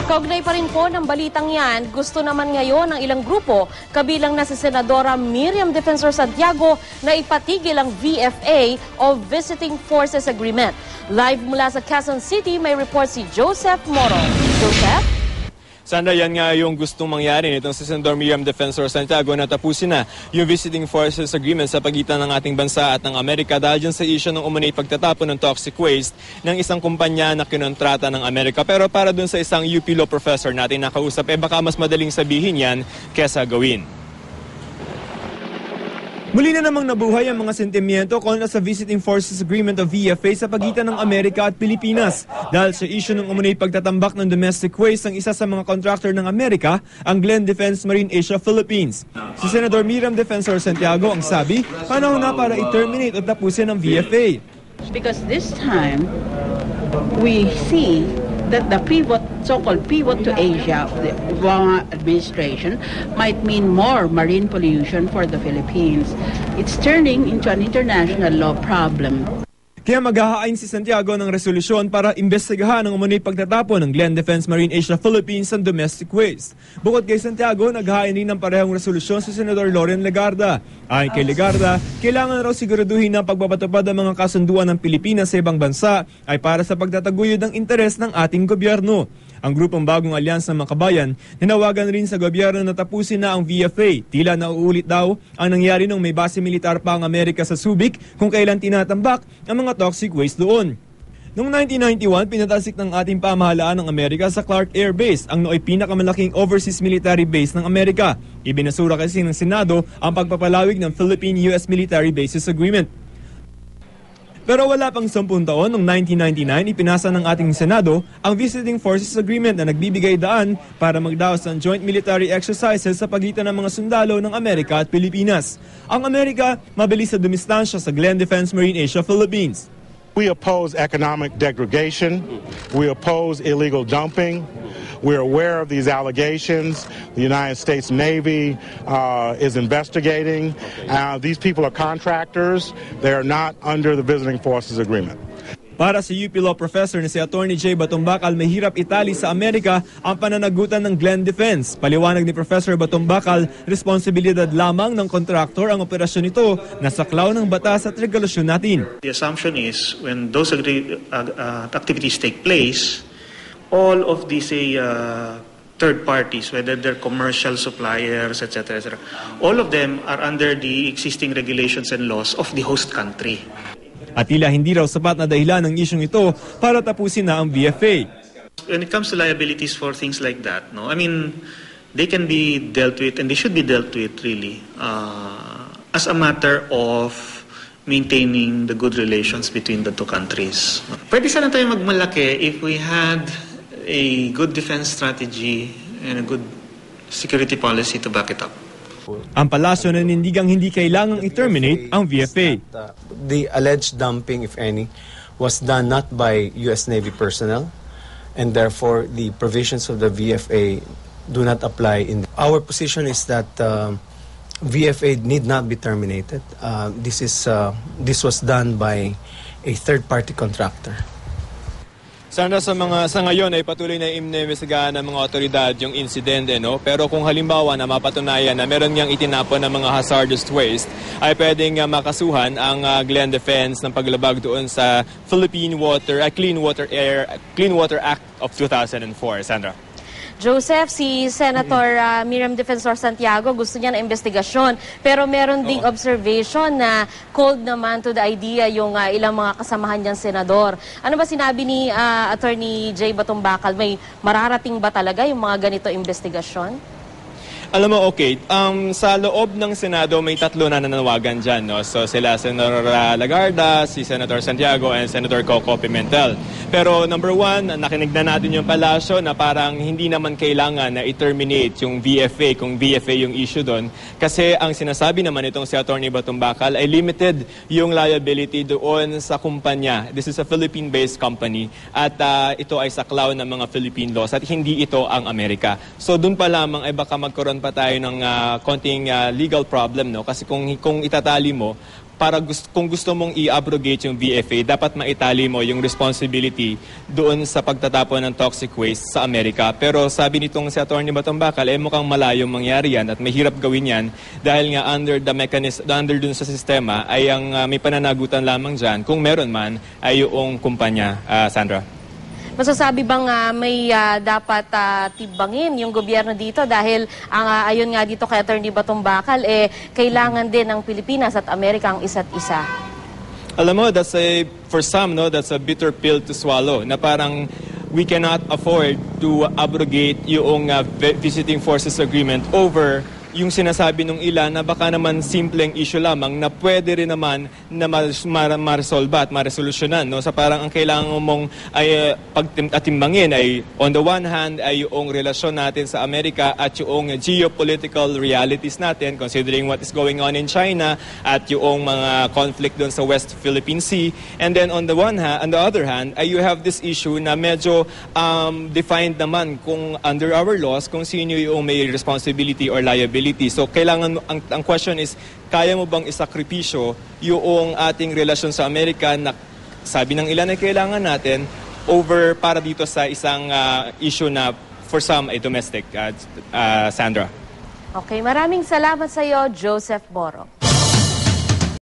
Kaugnay pa rin po ng balitang yan, gusto naman ngayon ng ilang grupo, kabilang na si Senadora Miriam Defensor Santiago, na ipatigil ang VFA o Visiting Forces Agreement. Live mula sa Quezon City, may report si Joseph Moro. Joseph? Sandra, yan nga yung gustong mangyari nitong si Senador Miriam Defensor Santiago na tapusin na yung Visiting Forces Agreement sa pagitan ng ating bansa at ng Amerika dahil dyan sa issue ng umunay pagtatapon ng toxic waste ng isang kumpanya na kinontrata ng Amerika. Pero para dun sa isang UP law professor natin nakausap, baka mas madaling sabihin yan kesa gawin. Muli na namang nabuhay ang mga sentimiento kontra sa Visiting Forces Agreement o VFA sa pagitan ng Amerika at Pilipinas dahil sa issue ng umunay pagtatambak ng domestic waste ng isa sa mga contractor ng Amerika, ang Glenn Defense Marine Asia Philippines. Si Senador Miriam Defensor Santiago ang sabi, panahon na para i-terminate o tapusin ang VFA. Because this time, we see that the so-called pivot to Asia, the Obama administration, might mean more marine pollution for the Philippines. It's turning into an international law problem. Kaya maghahain si Santiago ng resolusyon para imbestigahan ang umunay pagtatapon ng Glenn Defense Marine Asia Philippines ng domestic waste. Bukod kay Santiago, naghahain din ng parehong resolusyon si Senador Loren Legarda. Ayon kay Legarda, kailangan raw siguraduhin na pagpapatupad ang mga kasunduan ng Pilipinas sa ibang bansa ay para sa pagtataguyod ng interes ng ating gobyerno. Ang grupong Bagong Alyansa ng Makabayan, nanawagan rin sa gobyerno na tapusin na ang VFA. Tila nauulit daw ang nangyari nung may base militar pa ang Amerika sa Subic kung kailan tinatambak ang mga toxic waste doon. Noong 1991, pinatasik ng ating pamahalaan ng Amerika sa Clark Air Base, ang nooy pinakamalaking overseas military base ng Amerika. Ibinasura kasi ng Senado ang pagpapalawig ng Philippine-US Military Bases Agreement. Pero wala pang 10 taon, noong 1999, ipinasa ng ating Senado ang Visiting Forces Agreement na nagbibigay daan para magdaos ng joint military exercises sa pagitan ng mga sundalo ng Amerika at Pilipinas. Ang Amerika, mabilis sa dumistansya sa Glenn Defense Marine Asia Philippines. We oppose economic degradation. We oppose illegal dumping. We're aware of these allegations. The United States Navy is investigating. These people are contractors. They are not under the Visiting Forces Agreement. Para sa UP Law Professor na si Attorney J. Batumbakal, mahirap itali sa Amerika ang pananagutan ng Glenn Defense. Paliwanag ni Professor Batumbakal, responsibilidad lamang ng kontraktor ang operasyon nito na saklaw ng batas at regulasyon natin. The assumption is when those activities take place, all of these third parties, whether they're commercial suppliers, etc., all of them are under the existing regulations and laws of the host country. At tila hindi raw sapat na dahilan ng isyong ito para tapusin na ang VFA. When it comes to liabilities for things like that, no, I mean, they can be dealt with and they should be dealt with really as a matter of maintaining the good relations between the two countries. Pwede sana tayo magmalaki if we had a good defense strategy and a good security policy to back it up. Ang palasyo na nindigang hindi kailangang i-terminate ang VFA. The alleged dumping, if any, was done not by U.S. Navy personnel, and therefore the provisions of the VFA do not apply. Our position is that VFA need not be terminated. This was done by a third-party contractor. Sana sa ngayon ay patuloy na inimbestigahan ng mga otoridad yung insidente, no? Pero kung halimbawa na mapatunayan na meron niyang itinapon ng mga hazardous waste, ay pwedeng makasuhan ang Glenn Defense ng paglabag doon sa Philippine Clean Water Act of 2004. Sandra. Joseph, si Senator Miriam Defensor Santiago gusto niya na investigasyon, pero meron ding observation na cold naman to the idea yung ilang mga kasamahan niyang senador. Ano ba sinabi ni Attorney J. Batumbakal? May mararating ba talaga yung mga ganito investigasyon? Alam mo, okay, sa loob ng Senado may tatlo na nanawagan dyan, no? So sila Senator Legarda, si Senator Santiago, and Senator Coco Pimentel. Pero number one, nakinig na natin yung palasyo na parang hindi naman kailangan na i-terminate yung VFA kung VFA yung issue doon. Kasi ang sinasabi naman itong si Atty. Batumbakal ay limited yung liability doon sa kumpanya. This is a Philippine-based company at ito ay saklaw ng mga Philippine laws at hindi ito ang Amerika. So doon pa lamang ay baka magkaroon pa tayo ng konting legal problem, no? Kasi kung itatali mo, para kung gusto mong i-abrogate yung VFA, dapat maitali mo yung responsibility doon sa pagtatapon ng toxic waste sa Amerika. Pero sabi nitong si Atty. Batong Bakal, mukhang malayong mangyari yan at mahirap gawin yan dahil nga under the mechanism, under dun sa sistema ay ang may pananagutan lamang dyan, kung meron man, ay yung kumpanya. Sandra? Masasabi bang may dapat tibangin yung gobyerno dito dahil ayon nga dito kay Atty. Batong Bakal, kailangan din ng Pilipinas at Amerika ang isa't isa. Alam mo, for some, that's a bitter pill to swallow, na parang we cannot afford to abrogate yung visiting forces agreement over yung sinasabi ng ilan na baka naman simpleng issue lamang na pwede rin naman na ma-resolve at ma-resolusyonan. No? Sa parang ang kailangan mong ay pagtimbangin ay on the one hand ay yung relasyon natin sa Amerika at yung geopolitical realities natin considering what is going on in China at yung mga conflict doon sa West Philippine Sea. And then on the other hand, ay you have this issue na medyo defined naman kung under our laws kung sino yung may responsibility or liability. So kailangan ang question is, kaya mo bang isakripisyo yung ating relasyon sa Amerika na sabi ng ilan ay kailangan natin over para dito sa isang issue na for some ay domestic, Sandra? Okay, maraming salamat sa iyo, Joseph Boro.